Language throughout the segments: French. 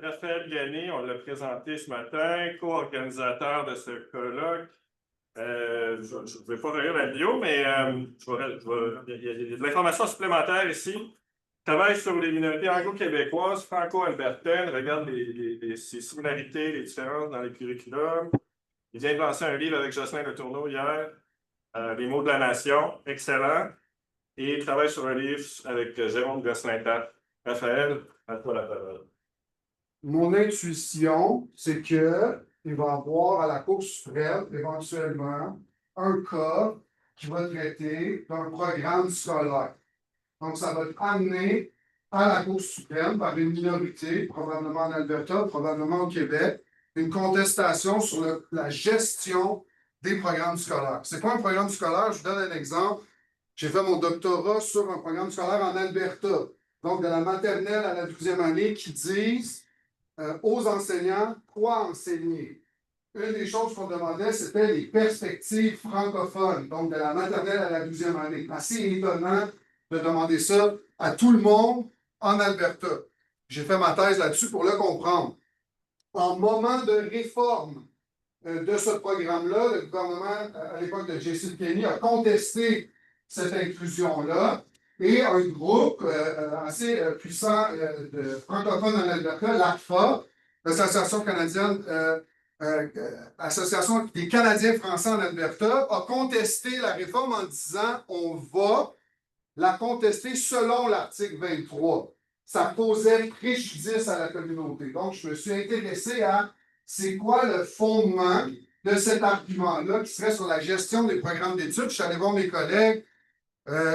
Raphaël Gagné, on l'a présenté ce matin, co-organisateur de ce colloque. Je ne vais pas relire la bio, mais il y a de l'information supplémentaire ici. Travaille sur les minorités anglo-québécoises, franco-albertaines, regarde ces similarités, les différences dans les curriculums. Il vient de lancer un livre avec Jocelyn Letourneau hier, Les mots de la nation, excellent. Et il travaille sur un livre avec Jérôme Gosselin-Tappe. Raphaël, à toi la parole. Mon intuition, c'est qu'il va y avoir à la Cour suprême, éventuellement, un cas qui va traiter d'un programme scolaire. Donc, ça va être amené à la Cour suprême par une minorité, probablement en Alberta, probablement au Québec, une contestation sur la gestion des programmes scolaires. C'est quoi un programme scolaire? Je vous donne un exemple. J'ai fait mon doctorat sur un programme scolaire en Alberta, donc de la maternelle à la 12e année, qui disent aux enseignants quoi enseigner. Une des choses qu'on demandait, c'était les perspectives francophones, donc de la maternelle à la 12e année. Assez étonnant de demander ça à tout le monde en Alberta. J'ai fait ma thèse là-dessus pour le comprendre. En moment de réforme de ce programme-là, le gouvernement, à l'époque de Jason Kenney, a contesté cette inclusion-là. Et un groupe assez puissant de francophones en Alberta, l'ACFA, l'Association canadienne, Association des Canadiens français en Alberta, a contesté la réforme en disant on va la contester selon l'article 23. Ça posait préjudice à la communauté. Donc, je me suis intéressé à c'est quoi le fondement de cet argument-là qui serait sur la gestion des programmes d'études. Je suis allé voir mes collègues.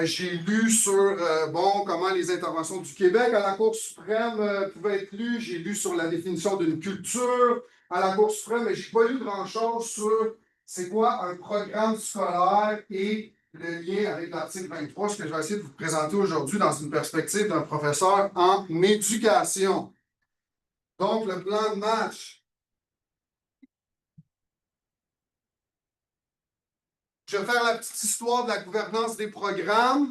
J'ai lu sur comment les interventions du Québec à la Cour suprême pouvaient être lues. J'ai lu sur la définition d'une culture à la Cour suprême, mais je n'ai pas lu grand-chose sur c'est quoi un programme scolaire et le lien avec l'article 23, ce que je vais essayer de vous présenter aujourd'hui dans une perspective d'un professeur en éducation. Donc, le plan de match. Je vais faire la petite histoire de la gouvernance des programmes.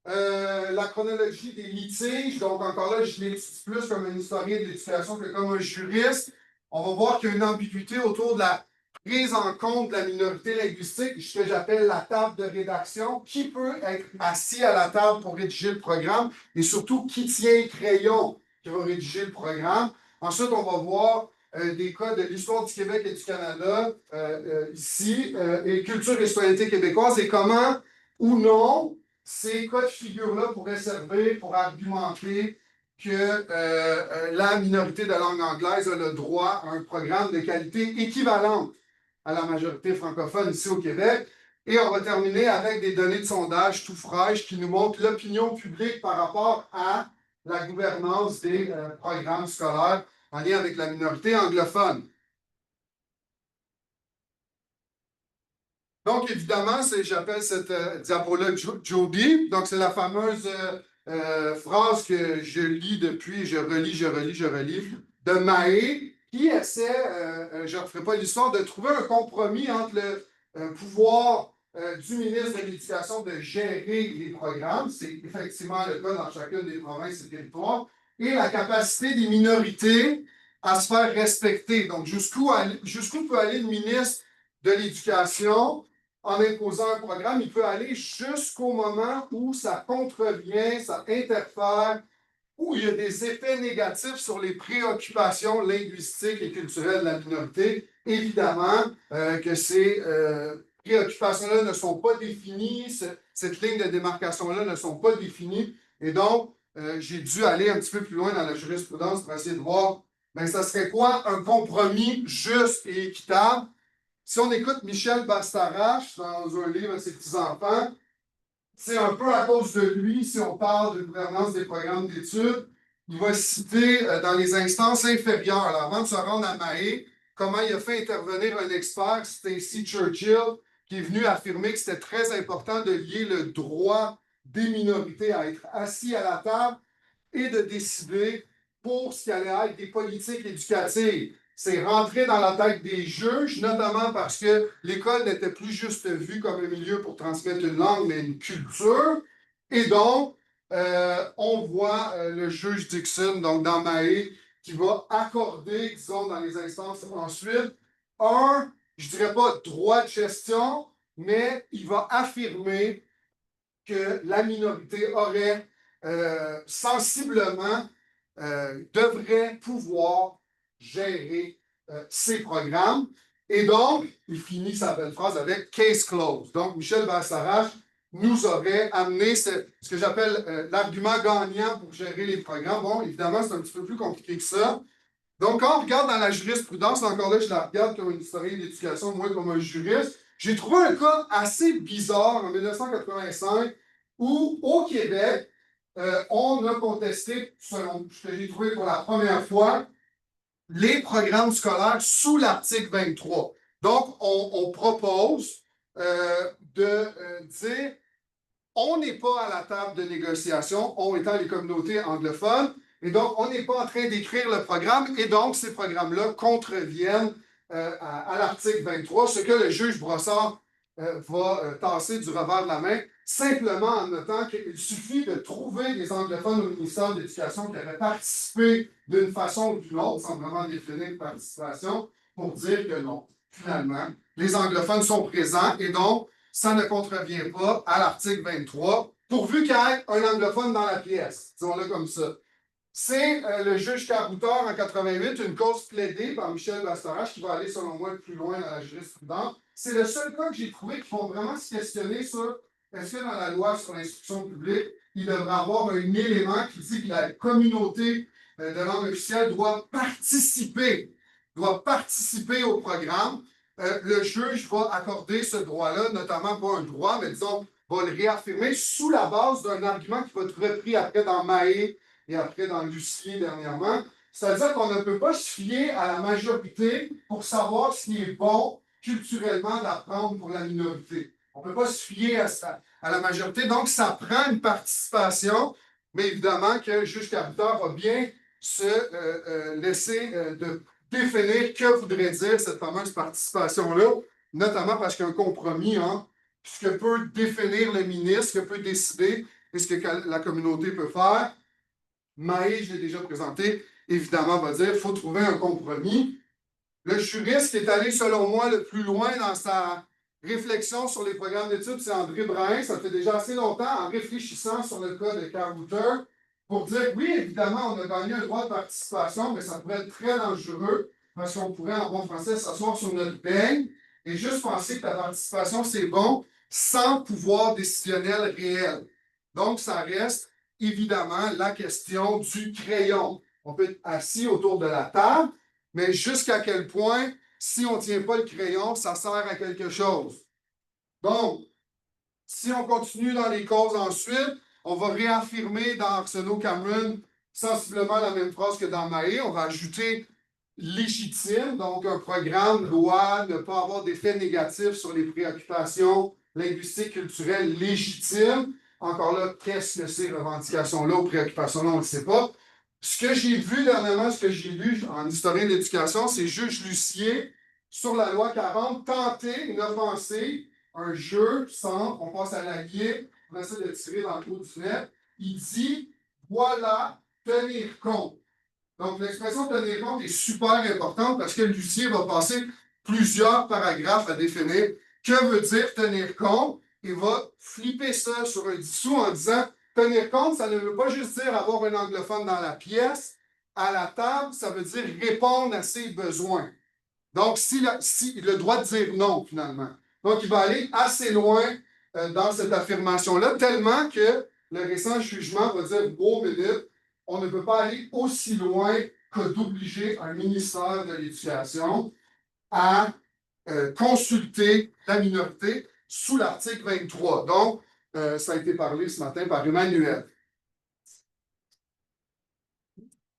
La chronologie des litiges, donc encore là, je l'étudie plus comme un historien de l'éducation que comme un juriste. On va voir qu'il y a une ambiguïté autour de la prise en compte de la minorité linguistique, ce que j'appelle la table de rédaction. Qui peut être assis à la table pour rédiger le programme et surtout qui tient le crayon qui va rédiger le programme. Ensuite, on va voir des cas de l'histoire du Québec et du Canada ici, et culture et citoyenneté québécoise et comment ou non ces cas de figure-là pourraient servir pour argumenter que la minorité de langue anglaise a le droit à un programme de qualité équivalente à la majorité francophone ici au Québec. Et on va terminer avec des données de sondage tout fraîches qui nous montrent l'opinion publique par rapport à la gouvernance des programmes scolaires en lien avec la minorité anglophone. Donc, évidemment, j'appelle cette diapo-là Jody. Donc, c'est la fameuse phrase que je lis depuis, je relis, de Mahé, qui essaie, je ne referai pas l'histoire, de trouver un compromis entre le pouvoir du ministre de l'Éducation de gérer les programmes, c'est effectivement le cas dans chacune des provinces et territoires, et la capacité des minorités à se faire respecter. Donc, jusqu'où peut aller le ministre de l'Éducation en imposant un programme? Il peut aller jusqu'au moment où ça contrevient, ça interfère, où il y a des effets négatifs sur les préoccupations linguistiques et culturelles de la minorité. Évidemment que ces préoccupations-là ne sont pas définies, cette ligne de démarcation-là ne sont pas définies. Et donc, j'ai dû aller un petit peu plus loin dans la jurisprudence pour essayer de voir, ça serait quoi un compromis juste et équitable? Si on écoute Michel Bastarache dans un livre à ses petits-enfants, c'est un peu à cause de lui, si on parle de gouvernance des programmes d'études, il va citer dans les instances inférieures, alors avant de se rendre à Mahé, comment il a fait intervenir un expert, Stacey Churchill, qui est venu affirmer que c'était très important de lier le droit des minorités à être assis à la table et de décider pour ce qui allait être des politiques éducatives. C'est rentré dans la tête des juges, notamment parce que l'école n'était plus juste vue comme un milieu pour transmettre une langue, mais une culture. Et donc, on voit le juge Dixon, donc dans Mahé, qui va accorder, disons, dans les instances ensuite, un, je dirais pas droit de gestion, mais il va affirmer que la minorité aurait sensiblement devrait pouvoir gérer ces programmes. Et donc, il finit sa belle phrase avec case closed. Donc, Michel Bassarache nous aurait amené ce que j'appelle l'argument gagnant pour gérer les programmes. Bon, évidemment, c'est un petit peu plus compliqué que ça. Donc, quand on regarde dans la jurisprudence, encore là, je la regarde comme un historien d'éducation, moi comme un juriste, j'ai trouvé un cas assez bizarre en 1985 où, au Québec, on a contesté, selon ce que j'ai trouvé pour la première fois, les programmes scolaires sous l'article 23. Donc, on propose de dire on n'est pas à la table de négociation, on étant les communautés anglophones, et donc on n'est pas en train d'écrire le programme, et donc ces programmes-là contreviennent à l'article 23, ce que le juge Brossard va tasser du revers de la main, simplement en notant qu'il suffit de trouver des anglophones au ministère de l'Éducation qui auraient participé d'une façon ou d'une autre, sans vraiment définir participation, pour dire que non, finalement, les anglophones sont présents, et donc ça ne contrevient pas à l'article 23, pourvu qu'il y ait un anglophone dans la pièce. Disons-le comme ça. C'est le juge Carouteur en 88, une cause plaidée par Michel Bassarache, qui va aller, selon moi, plus loin dans la jurisprudence. C'est le seul cas que j'ai trouvé qui font vraiment se questionner sur est-ce que dans la loi sur l'instruction publique, il devrait avoir un élément qui dit que la communauté de langue officielle doit participer au programme. Le juge va accorder ce droit-là, notamment pas un droit, mais disons, va le réaffirmer sous la base d'un argument qui va être repris après dans Mahé et après dans Lucien dernièrement. C'est-à-dire qu'on ne peut pas se fier à la majorité pour savoir ce qui est bon culturellement d'apprendre pour la minorité. On ne peut pas se fier à la majorité. Donc, ça prend une participation, mais évidemment que le juge Carouteur va bien se laisser de définir que voudrait dire cette fameuse participation-là, notamment parce qu'il y a un compromis entre ce que peut définir le ministre, ce que peut décider et ce que la communauté peut faire. Mahé, je l'ai déjà présenté, évidemment, va dire qu'il faut trouver un compromis. Le juriste qui est allé, selon moi, le plus loin dans sa réflexion sur les programmes d'études, c'est André Brun. Ça fait déjà assez longtemps, en réfléchissant sur le cas de Carouteur, pour dire, oui, évidemment, on a gagné un droit de participation, mais ça pourrait être très dangereux, parce qu'on pourrait, en bon français, s'asseoir sur notre beigne et juste penser que la participation, c'est bon, sans pouvoir décisionnel réel. Donc, ça reste évidemment la question du crayon. On peut être assis autour de la table, mais jusqu'à quel point, si on ne tient pas le crayon, ça sert à quelque chose. Donc, si on continue dans les causes ensuite, on va réaffirmer dans Arsenault Cameron sensiblement la même phrase que dans Mahé. On va ajouter légitime, donc un programme doit ne pas avoir d'effet négatif sur les préoccupations linguistiques, culturelles légitimes. Encore là, qu'est-ce que ces revendications-là ou préoccupations-là, on ne le sait pas. Ce que j'ai vu dernièrement, ce que j'ai lu en historien de l'éducation, c'est juge Lucier, sur la loi 40, tenter une offensive, un jeu sans, on passe à la guide, on essaie de tirer dans le trou du net. Il dit, voilà, tenir compte. Donc, l'expression tenir compte est super importante parce que Lucier va passer plusieurs paragraphes à définir que veut dire tenir compte et va flipper ça sur un dissous en disant tenir compte, ça ne veut pas juste dire avoir un anglophone dans la pièce, à la table, ça veut dire répondre à ses besoins. Donc, si le droit de dire non, finalement. Donc, il va aller assez loin dans cette affirmation-là, tellement que le récent jugement va dire, wow, minute, on ne peut pas aller aussi loin que d'obliger un ministère de l'Éducation à consulter la minorité sous l'article 23. Donc, ça a été parlé ce matin par Emmanuel.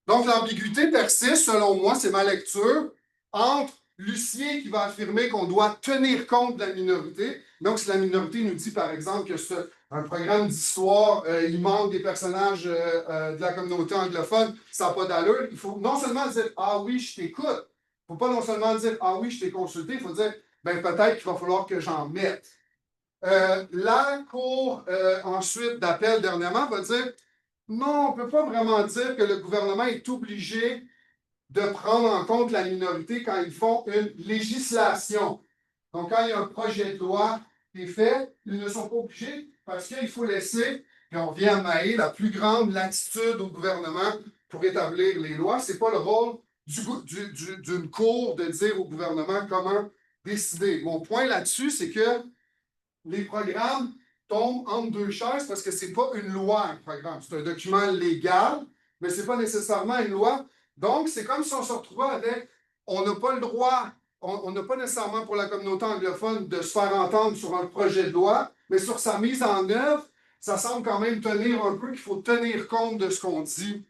Donc, l'ambiguïté persiste, selon moi, c'est ma lecture, entre Lucier qui va affirmer qu'on doit tenir compte de la minorité. Donc, si la minorité nous dit, par exemple, que c'est un programme d'histoire, il manque des personnages de la communauté anglophone, ça n'a pas d'allure, il faut non seulement dire « Ah oui, je t'écoute », il ne faut pas non seulement dire « Ah oui, je t'ai consulté », il faut dire « Ben peut-être qu'il va falloir que j'en mette ». La Cour, ensuite, d'appel dernièrement, va dire non, on ne peut pas vraiment dire que le gouvernement est obligé de prendre en compte la minorité quand ils font une législation. Donc, quand il y a un projet de loi qui est fait, ils ne sont pas obligés parce qu'il faut laisser, et on vient à Mahé, la plus grande latitude au gouvernement pour établir les lois. Ce n'est pas le rôle d'une cour de dire au gouvernement comment décider. Mon point là-dessus, c'est que les programmes tombent entre deux chaises parce que ce n'est pas une loi, un programme. C'est un document légal, mais ce n'est pas nécessairement une loi. Donc, c'est comme si on se retrouvait avec, on n'a pas le droit, on n'a pas nécessairement pour la communauté anglophone de se faire entendre sur un projet de loi, mais sur sa mise en œuvre, ça semble quand même tenir un peu qu'il faut tenir compte de ce qu'on dit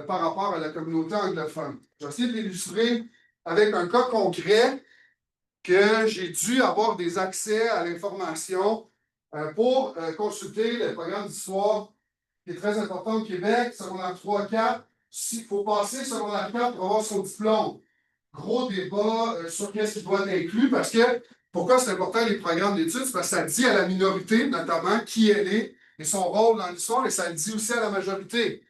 par rapport à la communauté anglophone. Je vais essayer de l'illustrer avec un cas concret que j'ai dû avoir des accès à l'information pour consulter le programme d'histoire qui est très important au Québec, secondaire 3-4. Il faut passer secondaire 4 pour avoir son diplôme. Gros débat sur qu'est-ce qui doit être inclus parce que pourquoi c'est important les programmes d'études? C'est parce que ça dit à la minorité, notamment, qui elle est et son rôle dans l'histoire, et ça le dit aussi à la majorité.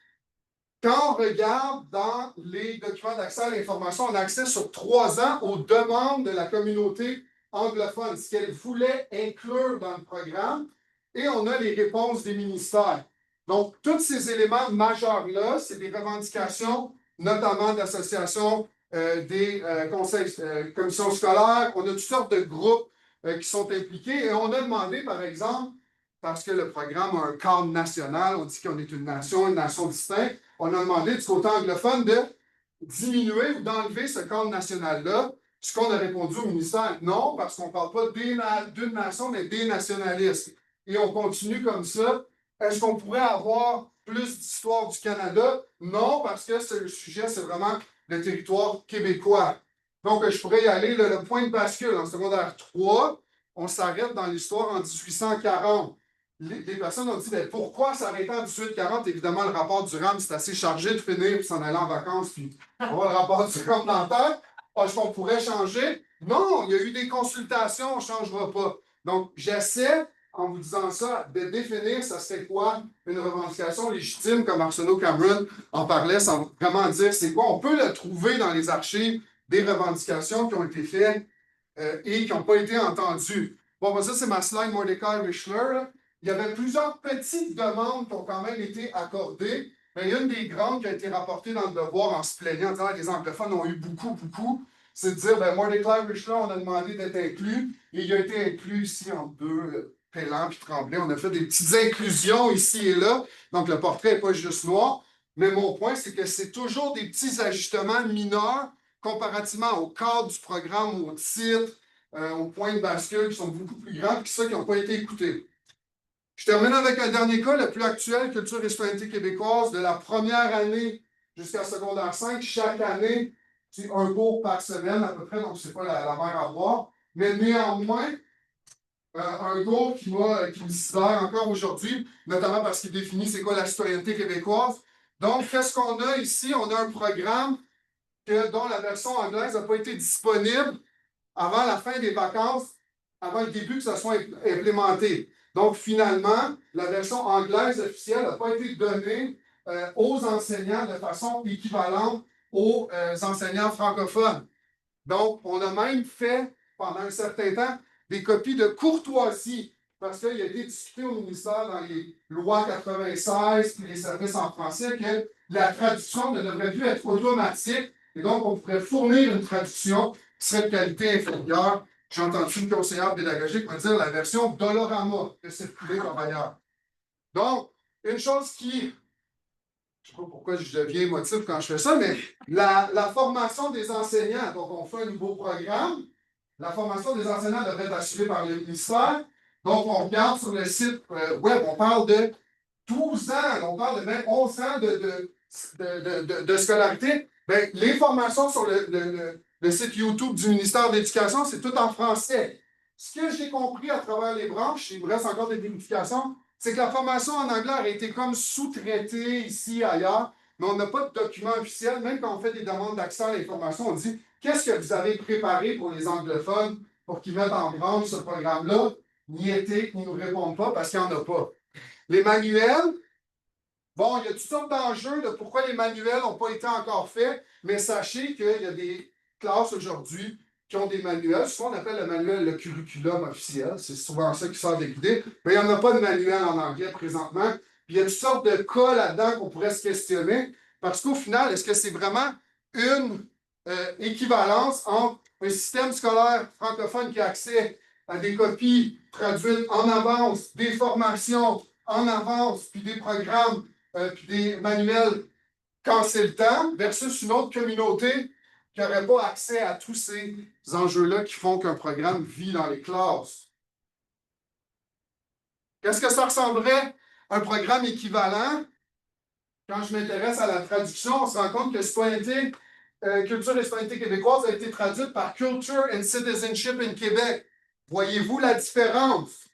Quand on regarde dans les documents d'accès à l'information, on a accès sur 3 ans aux demandes de la communauté anglophone, ce qu'elle voulait inclure dans le programme, et on a les réponses des ministères. Donc, tous ces éléments majeurs-là, c'est des revendications, notamment d'associations des conseils, commissions scolaires. On a toutes sortes de groupes qui sont impliqués, et on a demandé, par exemple, parce que le programme a un cadre national, on dit qu'on est une nation distincte, on a demandé du côté anglophone de diminuer ou d'enlever ce cadre national-là. Ce qu'on a répondu au ministère, non, parce qu'on ne parle pas d'une nation, mais des nationalistes. Et on continue comme ça. Est-ce qu'on pourrait avoir plus d'histoire du Canada? Non, parce que le sujet, c'est vraiment le territoire québécois. Donc, je pourrais y aller. Le point de bascule en secondaire 3, on s'arrête dans l'histoire en 1840. Les personnes ont dit ben, pourquoi s'arrêter en 1840? Évidemment, le rapport du RAM, c'est assez chargé de finir puis s'en aller en vacances, puis avoir le rapport du RAM dans la tête. Est-ce qu'on pourrait changer? Non, il y a eu des consultations, on ne changera pas. Donc, j'essaie, en vous disant ça, de définir ça serait quoi une revendication légitime, comme Arsenault Cameron en parlait, sans vraiment dire c'est quoi. On peut le trouver dans les archives des revendications qui ont été faites et qui n'ont pas été entendues. Bon, ben ça, c'est ma slide Mordecai Richler. Il y avait plusieurs petites demandes qui ont quand même été accordées, mais il y a une des grandes qui a été rapportée dans le devoir en se plaignant, en disant que les anglophones ont eu beaucoup, c'est de dire, ben, Mordecai Richler, on a demandé d'être inclus, et il a été inclus ici en deux, Pélan puis Tremblay. On a fait des petites inclusions ici et là, donc le portrait n'est pas juste noir, mais mon point, c'est que c'est toujours des petits ajustements mineurs comparativement au cadre du programme, au titre, au point de bascule, qui sont beaucoup plus grands que ceux qui n'ont pas été écoutés. Je termine avec un dernier cas, le plus actuel, culture et citoyenneté québécoise, de la première année jusqu'à secondaire 5. Chaque année, c'est un cours par semaine à peu près, donc c'est pas la mer à boire. Mais néanmoins, un cours qui me sidère encore aujourd'hui, notamment parce qu'il définit c'est quoi la citoyenneté québécoise. Donc, qu'est-ce qu'on a ici? On a un programme dont la version anglaise n'a pas été disponible avant la fin des vacances, avant le début que ça soit implémenté. Donc, finalement, la version anglaise officielle n'a pas été donnée aux enseignants de façon équivalente aux enseignants francophones. Donc, on a même fait, pendant un certain temps, des copies de courtoisie, parce qu'il a été discuté au ministère dans les lois 96 et les services en français que la traduction ne devrait plus être automatique, et donc on pourrait fournir une traduction qui serait de qualité inférieure. J'ai entendu une conseillère pédagogique me dire la version Dolorama de circuler par ailleurs. Donc, une chose qui, je ne sais pas pourquoi je deviens émotif quand je fais ça, mais la formation des enseignants, donc on fait un nouveau programme, la formation des enseignants devrait être assurée par le ministère. Donc, on regarde sur le site web, on parle de 12 ans, on parle de même 11 ans de scolarité. Bien, les formations sur le site YouTube du ministère de l'Éducation, c'est tout en français. Ce que j'ai compris à travers les branches, il me reste encore des vérifications, c'est que la formation en anglais a été comme sous-traitée ici, ailleurs, mais on n'a pas de document officiel. Même quand on fait des demandes d'accès à l'information, on dit qu'est-ce que vous avez préparé pour les anglophones pour qu'ils mettent en branche ce programme-là? Ils ne nous répondent pas parce qu'il n'y en a pas. Les manuels, Bon, il y a toutes sortes d'enjeux de pourquoi les manuels n'ont pas été encore faits, mais sachez qu'il y a des classes aujourd'hui qui ont des manuels. Souvent, on appelle le manuel le curriculum officiel. C'est souvent ça qui sort des idées. Mais il n'y en a pas de manuel en anglais présentement. Puis il y a toutes sortes de cas là-dedans qu'on pourrait se questionner. Parce qu'au final, est-ce que c'est vraiment une équivalence entre un système scolaire francophone qui a accès à des copies traduites en avance, des formations en avance, puis des programmes puis des manuels quand c'est le temps, versus une autre communauté qui n'aurait pas accès à tous ces enjeux-là qui font qu'un programme vit dans les classes. Qu'est-ce que ça ressemblerait un programme équivalent? Quand je m'intéresse à la traduction, on se rend compte que citoyenneté, culture et citoyenneté québécoise a été traduite par Culture and Citizenship in Québec. Voyez-vous la différence?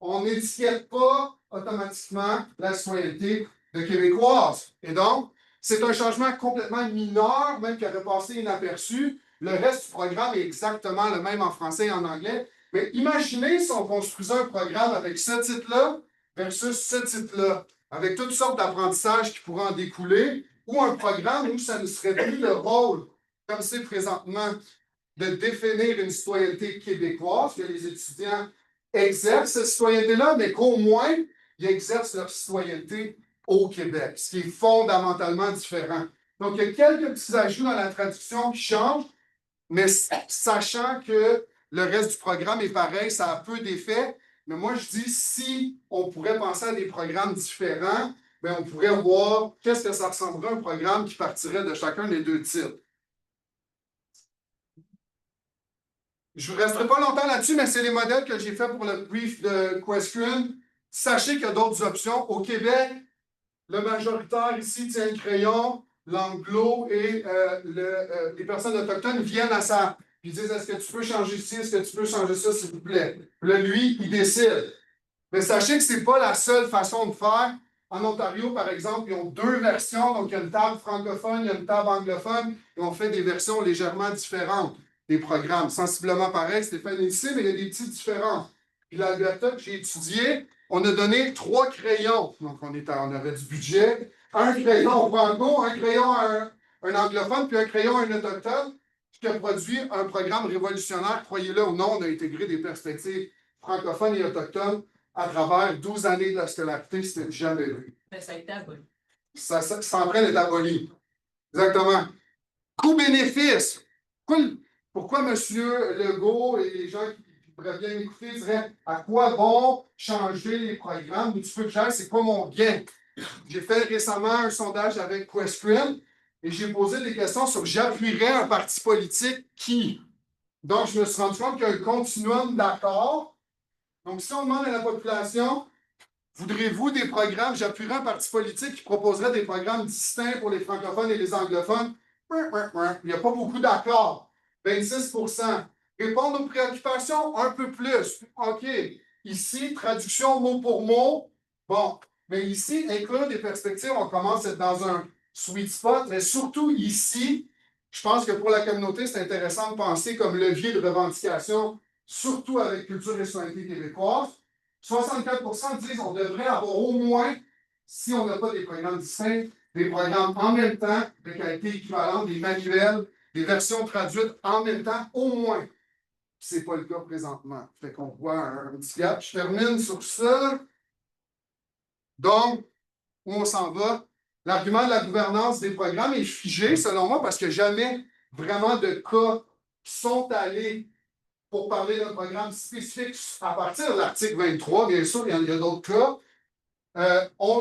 On n'étiquette pas automatiquement la citoyenneté de québécoise. Et donc, c'est un changement complètement mineur, même qui aurait passé inaperçu. Le reste du programme est exactement le même en français et en anglais. Mais imaginez si on construisait un programme avec ce titre-là versus ce titre-là, avec toutes sortes d'apprentissages qui pourraient en découler, ou un programme où ça ne serait plus le rôle, comme c'est présentement, de définir une citoyenneté québécoise, que les étudiants exercent cette citoyenneté-là, mais qu'au moins, ils exercent leur citoyenneté au Québec, ce qui est fondamentalement différent. Donc, il y a quelques petits ajouts dans la traduction qui changent, mais sachant que le reste du programme est pareil, ça a peu d'effet. Mais moi, je dis, si on pourrait penser à des programmes différents, bien, on pourrait voir qu'est-ce que ça ressemblerait à un programme qui partirait de chacun des deux titres. Je ne resterai pas longtemps là-dessus, mais c'est les modèles que j'ai faits pour le brief de Question. Sachez qu'il y a d'autres options. Au Québec, le majoritaire ici tient le crayon, l'anglo et les personnes autochtones viennent à ça. Puis ils disent, est-ce que tu peux changer ci, est-ce que tu peux changer ça, s'il vous plaît? Là, lui, il décide. Mais sachez que ce n'est pas la seule façon de faire. En Ontario, par exemple, ils ont deux versions. Donc, il y a une table francophone, il y a une table anglophone, et on fait des versions légèrement différentes des programmes. Sensiblement pareil, Stéphane ici, mais il y a des petites différences. Puis l'Alberta que j'ai étudié, on a donné 3 crayons. Donc, on avait du budget. Un crayon franco, un crayon à un anglophone, puis un crayon à un autochtone, ce qui a produit un programme révolutionnaire. Croyez-le ou non, on a intégré des perspectives francophones et autochtones à travers 12 années de la scolarité, c'était jamais vu. Mais ça a été aboli. Ça c'est en train d'être aboli. Exactement. Coût-bénéfice. Pourquoi M. Legault et les gens qui pourraient bien m'écouter diraient à quoi bon changer les programmes? Mais tu peux dire, c'est quoi mon gain? J'ai fait récemment un sondage avec Question et j'ai posé des questions sur j'appuierais un parti politique qui. Donc, je me suis rendu compte qu'il y a un continuum d'accords. Donc, si on demande à la population, voudrez-vous des programmes, j'appuierais un parti politique qui proposerait des programmes distincts pour les francophones et les anglophones. Il n'y a pas beaucoup d'accords. 26%. Répondre aux préoccupations, un peu plus. OK. Ici, traduction mot pour mot. Bon. Mais ici, inclure des perspectives, on commence à être dans un sweet spot. Mais surtout ici, je pense que pour la communauté, c'est intéressant de penser comme levier de revendication, surtout avec culture et citoyenneté québécoise. 64% disent qu'on devrait avoir au moins, si on n'a pas des programmes distincts, des programmes en même temps, de qualité équivalente, des manuels, des versions traduites en même temps, au moins. Ce n'est pas le cas présentement. Fait qu'on voit un petit gap. Je termine sur ça. Donc, où on s'en va? L'argument de la gouvernance des programmes est figé, selon moi, parce qu'il n'y a jamais vraiment de cas qui sont allés pour parler d'un programme spécifique à partir de l'article 23, bien sûr, il y a d'autres cas.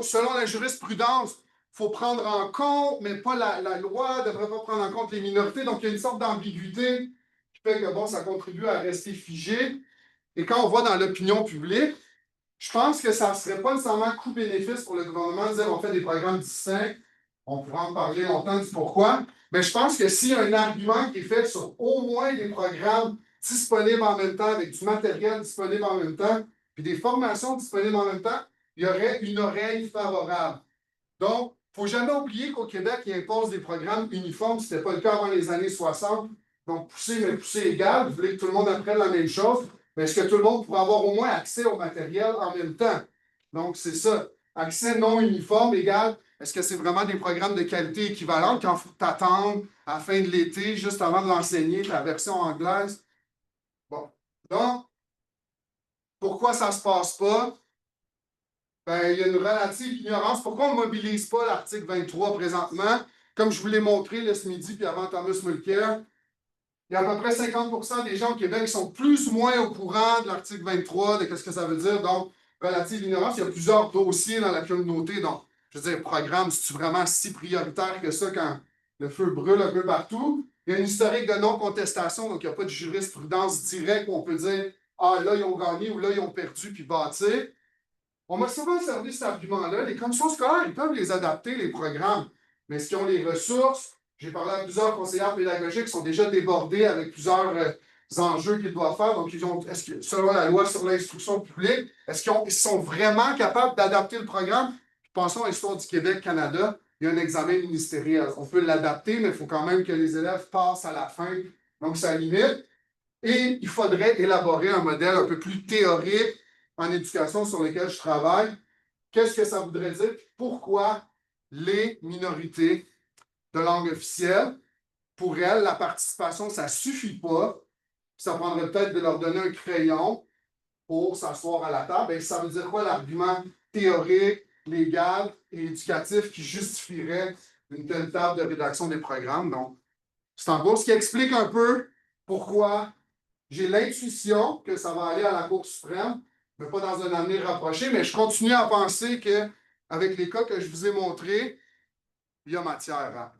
Selon la jurisprudence, il faut prendre en compte, mais pas la loi ne devrait pas prendre en compte les minorités. Donc, il y a une sorte d'ambiguïté qui fait que bon, ça contribue à rester figé. Et quand on voit dans l'opinion publique, je pense que ça ne serait pas nécessairement coût-bénéfice pour le gouvernement de dire on fait des programmes distincts. On pourra en parler longtemps du pourquoi. Mais je pense que s'il y a un argument qui est fait sur au moins des programmes disponibles en même temps, avec du matériel disponible en même temps, puis des formations disponibles en même temps, il y aurait une oreille favorable. Donc, il ne faut jamais oublier qu'au Québec, il impose des programmes uniformes. Ce n'était pas le cas avant les années 60. Donc, pousser, mais pousser égal. Vous voulez que tout le monde apprenne la même chose. Mais est-ce que tout le monde pourrait avoir au moins accès au matériel en même temps? Donc, c'est ça. accès non uniforme égale, est-ce que c'est vraiment des programmes de qualité équivalente quand il faut t'attendre à la fin de l'été, juste avant de l'enseigner, ta version anglaise? Bon. Donc, pourquoi ça ne se passe pas? Ben, il y a une relative ignorance. Pourquoi on ne mobilise pas l'article 23 présentement? Comme je vous l'ai montré là, ce midi, puis avant Thomas Mulcair, il y a à peu près 50% des gens au Québec qui sont plus ou moins au courant de l'article 23, de ce que ça veut dire. Donc, relative ignorance, il y a plusieurs dossiers dans la communauté. Donc, je veux dire, programme, c'est-tu vraiment si prioritaire que ça quand le feu brûle un peu partout? Il y a une historique de non-contestation, donc il n'y a pas de jurisprudence directe où on peut dire ah, là, ils ont gagné ou là, ils ont perdu, puis bâtir. On m'a souvent servi cet argument-là. Les commissions scolaires, ils peuvent les adapter, les programmes. Mais est-ce qu'ils ont les ressources? J'ai parlé à plusieurs conseillères pédagogiques qui sont déjà débordés avec plusieurs enjeux qu'ils doivent faire. Donc, est-ce que, selon la loi sur l'instruction publique, ils sont vraiment capables d'adapter le programme? Pensons à l'histoire du Québec-Canada. Il y a un examen ministériel. On peut l'adapter, mais il faut quand même que les élèves passent à la fin. Donc, ça limite. Et il faudrait élaborer un modèle un peu plus théorique en éducation sur lequel je travaille. Qu'est-ce que ça voudrait dire? Pourquoi les minorités de langue officielle, pour elles, la participation, ça ne suffit pas. Ça prendrait peut-être de leur donner un crayon pour s'asseoir à la table. Et ça veut dire quoi l'argument théorique, légal et éducatif qui justifierait une telle table de rédaction des programmes? Donc, c'est en gros ce qui explique un peu pourquoi j'ai l'intuition que ça va aller à la Cour suprême, mais pas dans un avenir rapproché, mais je continue à penser qu'avec les cas que je vous ai montrés, il y a matière à.